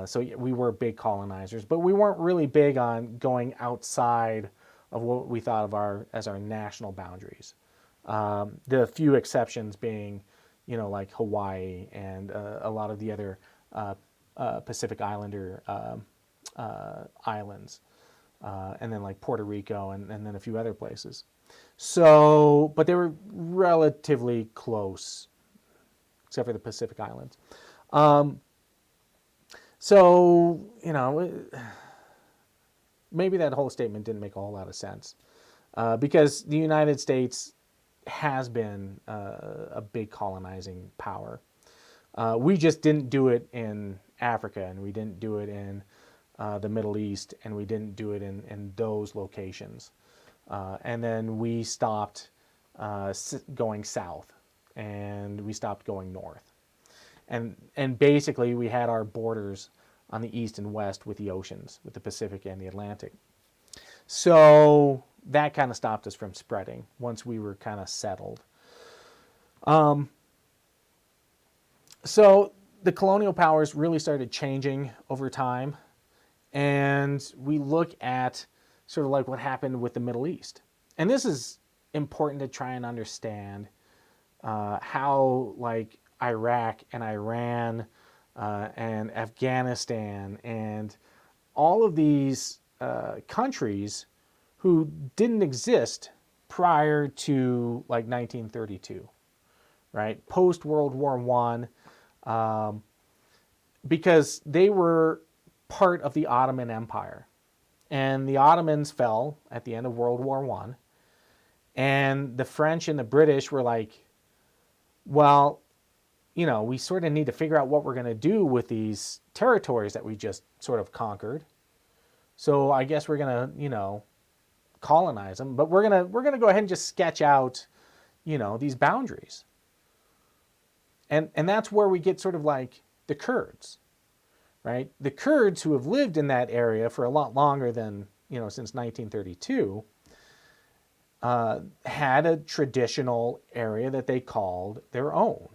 So we were big colonizers, but we weren't really big on going outside of what we thought of as our national boundaries. The few exceptions being, like Hawaii and a lot of the other Pacific Islander islands, and then like Puerto Rico and then a few other places. So, but they were relatively close, except for the Pacific Islands. So, maybe that whole statement didn't make a whole lot of sense, because the United States has been a big colonizing power. We just didn't do it in Africa, and we didn't do it in the Middle East, and we didn't do it in those locations. And then we stopped going south, and we stopped going north. And basically we had our borders on the east and west with the oceans, with the Pacific and the Atlantic. So that kind of stopped us from spreading once we were kind of settled. So the colonial powers really started changing over time, and we look at sort of like what happened with the Middle East. And this is important to try and understand how like Iraq and Iran and Afghanistan and all of these countries who didn't exist prior to like 1932, right? Post World War I, because they were part of the Ottoman Empire. And the Ottomans fell at the end of World War I. And the French and the British were like, well, we sort of need to figure out what we're going to do with these territories that we just sort of conquered. So I guess we're going to, colonize them, but we're going to go ahead and just sketch out, these boundaries. And that's where we get sort of like the Kurds, right? The Kurds, who have lived in that area for a lot longer than, since 1932, had a traditional area that they called their own,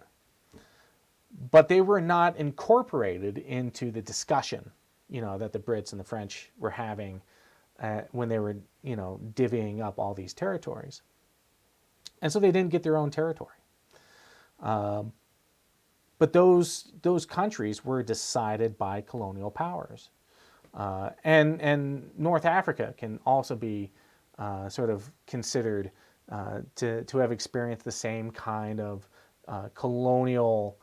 but they were not incorporated into the discussion, that the Brits and the French were having when they were, divvying up all these territories. And so they didn't get their own territory. But those countries were decided by colonial powers. And North Africa can also be sort of considered to have experienced the same kind of colonial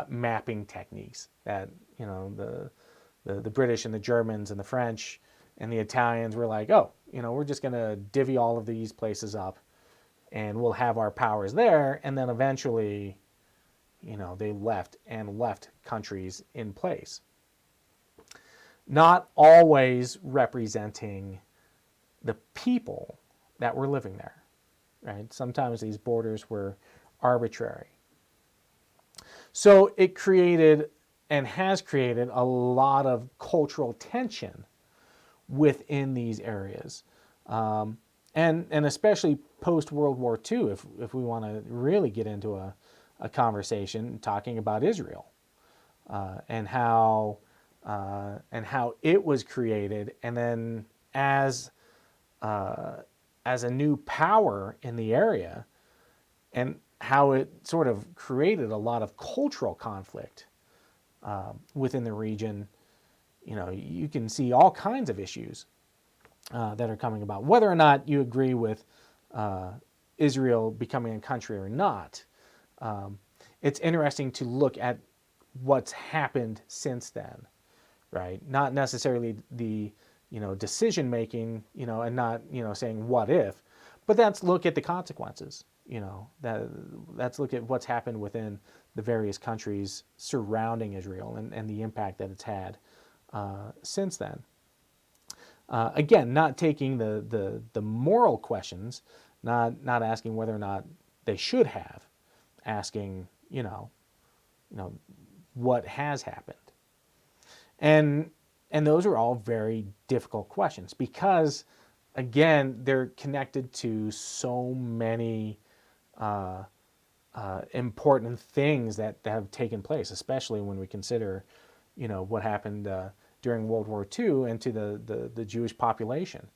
mapping techniques that the British and the Germans and the French and the Italians were like, oh, we're just going to divvy all of these places up and we'll have our powers there. And then eventually, they left countries in place. Not always representing the people that were living there, right? Sometimes these borders were arbitrary. So it created and has created a lot of cultural tension within these areas. And especially post-World War II, if we want to really get into a conversation talking about Israel and how it was created, and then as a new power in the area, and how it sort of created a lot of cultural conflict within the region. You can see all kinds of issues that are coming about. Whether or not you agree with Israel becoming a country or not, it's interesting to look at what's happened since then, right? Not necessarily the decision making, and not saying what if, but let's look at the consequences. Let's look at what's happened within the various countries surrounding Israel and the impact that it's had since then. Again, not taking the moral questions, not asking whether or not they should have, asking what has happened, and those are all very difficult questions because, again, they're connected to so many important things that have taken place, especially when we consider, what happened during World War II and to the Jewish population,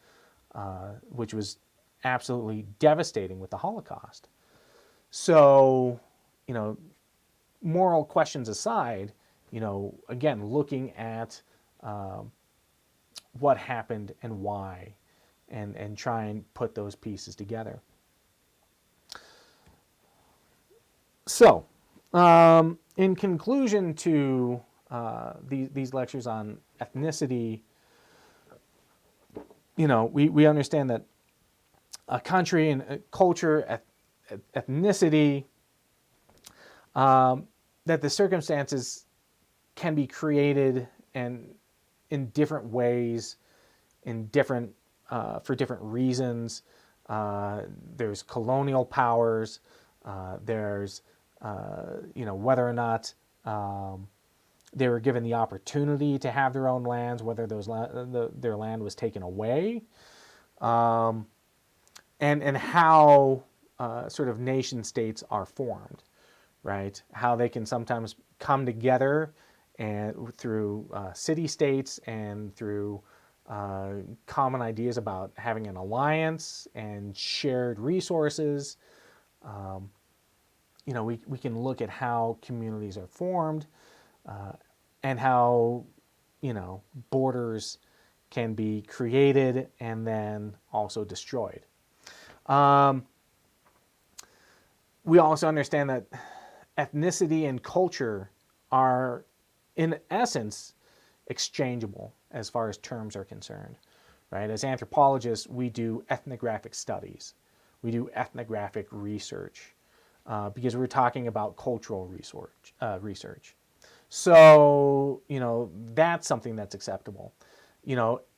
which was absolutely devastating with the Holocaust. So, moral questions aside, again, looking at what happened and why, and try and put those pieces together. So, in conclusion to these lectures on ethnicity, we understand that a country and a culture, ethnicity, that the circumstances can be created and in different ways, for different reasons. There's colonial powers. There's whether or not they were given the opportunity to have their own lands, whether their land was taken away, and how sort of nation states are formed, right? How they can sometimes come together and through city states and through common ideas about having an alliance and shared resources. We can look at how communities are formed and how, borders can be created and then also destroyed. We also understand that ethnicity and culture are, in essence, exchangeable as far as terms are concerned, right? As anthropologists, we do ethnographic studies. We do ethnographic research because we're talking about cultural research. So, that's something that's acceptable.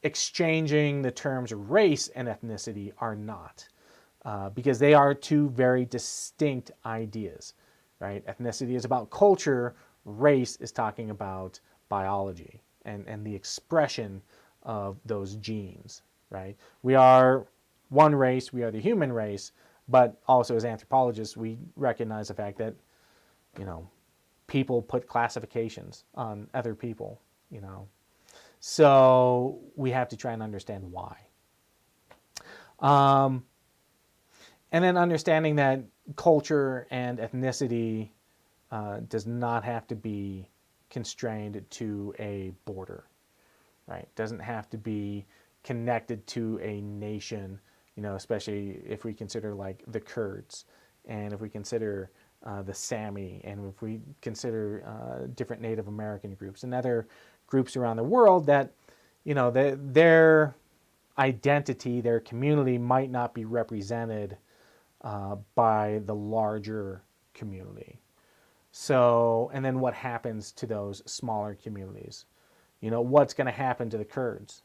Exchanging the terms race and ethnicity are not, because they are two very distinct ideas, right? Ethnicity is about culture, race is talking about biology and the expression of those genes, right? We are one race, we are the human race, but also as anthropologists, we recognize the fact that, people put classifications on other people, So we have to try and understand why. And then understanding that culture and ethnicity does not have to be constrained to a border, right? Doesn't have to be connected to a nation, especially if we consider like the Kurds, and if we consider the Sami, and if we consider different Native American groups and other groups around the world that, their identity, their community might not be represented by the larger community. So, and then what happens to those smaller communities? What's going to happen to the Kurds?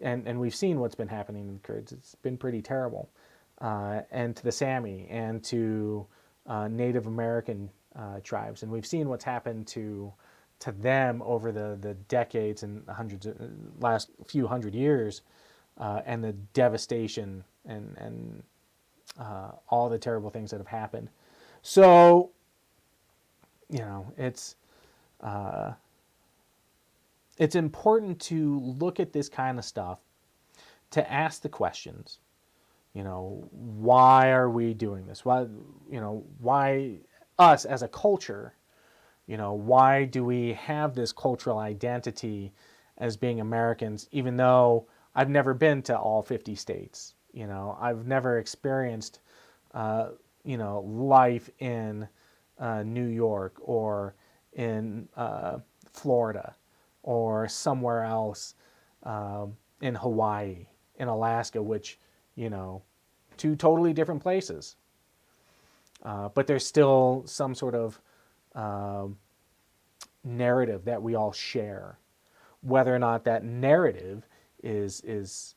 And we've seen what's been happening to the Kurds. It's been pretty terrible. And to the Sami and to Native American tribes. And we've seen what's happened to them over the decades and last few hundred years, and the devastation and all the terrible things that have happened. So, it's important to look at this kind of stuff, to ask the questions. Why are we doing this? Why us as a culture? Why do we have this cultural identity as being Americans, even though I've never been to all 50 states? I've never experienced, life in New York or in Florida or somewhere else, in Hawaii, in Alaska, which, two totally different places. But there's still some sort of narrative that we all share. Whether or not that narrative is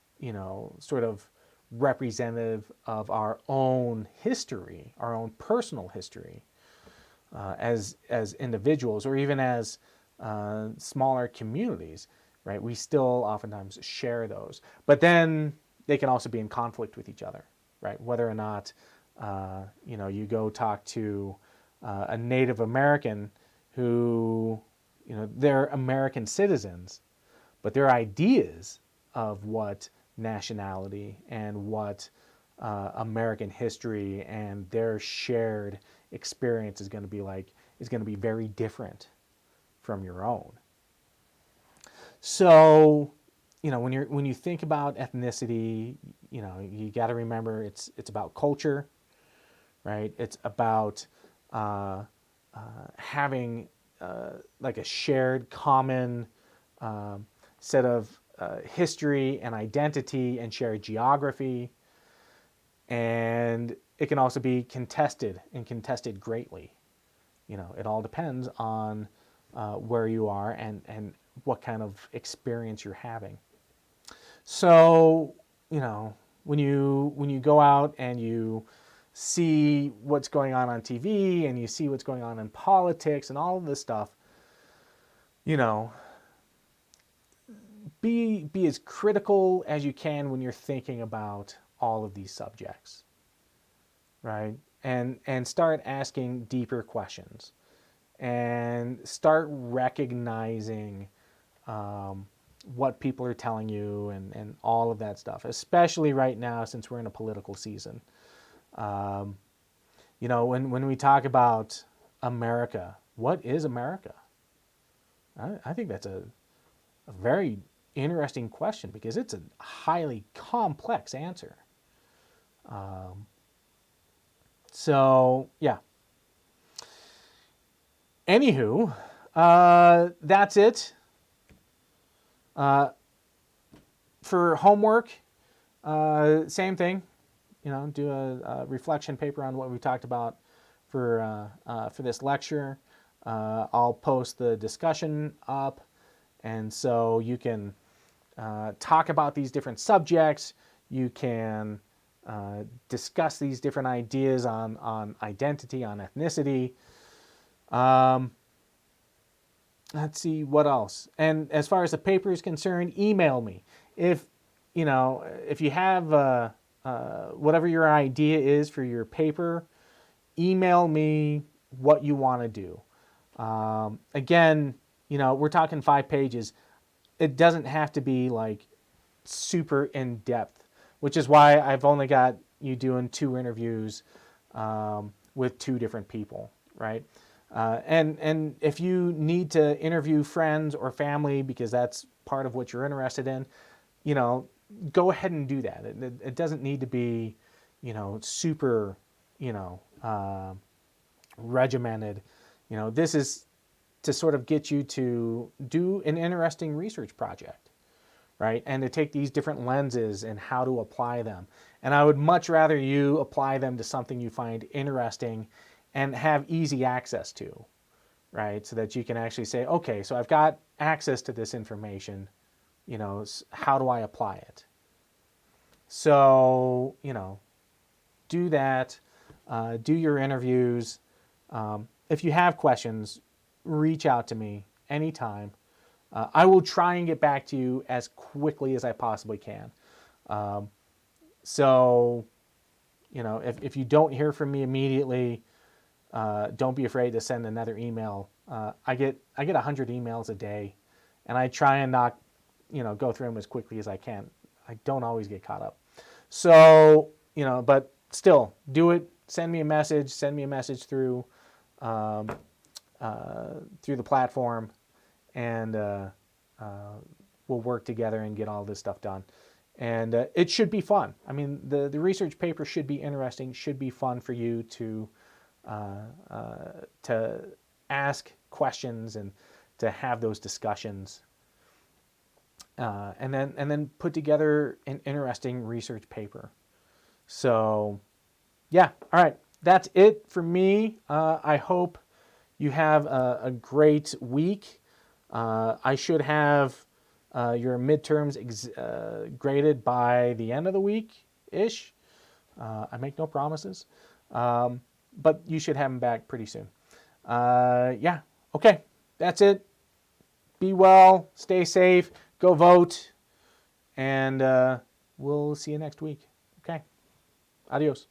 sort of representative of our own history, our own personal history, as individuals, or even as smaller communities, right? We still oftentimes share those, but then they can also be in conflict with each other, right? Whether or not you go talk to a Native American who, they're American citizens, but their ideas of what nationality and what American history and their shared experience is going to be like is going to be very different from your own. So, when you think about ethnicity, you got to remember it's about culture, right? It's about having like a shared common set of history and identity and shared geography. And it can also be contested and contested greatly. It all depends on where you are and what kind of experience you're having. So, when you go out and you see what's going on TV and you see what's going on in politics and all of this stuff, be as critical as you can when you're thinking about all of these subjects, right? And start asking deeper questions and start recognizing what people are telling you and all of that stuff, especially right now since we're in a political season. When we talk about America, what is America? I think that's a very interesting question because it's a highly complex answer. So, yeah. Anywho, that's it. For homework, same thing. Do a reflection paper on what we talked about for this lecture. I'll post the discussion up, and so you can talk about these different subjects. You can discuss these different ideas on identity, on ethnicity. Let's see what else. And as far as the paper is concerned, email me. If you know, if you have whatever your idea is for your paper, email me what you want to do. Again, you know, we're talking 5 pages. It doesn't have to be like super in depth, which is why I've only got you doing 2 interviews with 2 different people, right? And if you need to interview friends or family because that's part of what you're interested in, you know, go ahead and do that. It doesn't need to be, you know, super, you know, regimented. You know, this is to sort of get you to do an interesting research project, right? And to take these different lenses and how to apply them. And I would much rather you apply them to something you find interesting and have easy access to, right? So that you can actually say, okay, so I've got access to this information, you know, how do I apply it? So, you know, do that, do your interviews. If you have questions, reach out to me anytime. I will try and get back to you as quickly as I possibly can. So, you know, if you don't hear from me immediately, don't be afraid to send another email. I get 100 emails a day, and I try and not, you know, go through them as quickly as I can. I don't always get caught up. So, you know, but still, do it. Send me a message. Send me a message through through the platform, and we'll work together and get all this stuff done. And it should be fun. I mean, the research paper should be interesting, should be fun for you to ask questions and to have those discussions. And then put together an interesting research paper. So, yeah, all right, that's it for me. I hope you have a great week. I should have your midterms graded by the end of the week-ish. I make no promises, but you should have them back pretty soon. Yeah, okay, that's it. Be well, stay safe, go vote, and we'll see you next week. Okay, adios.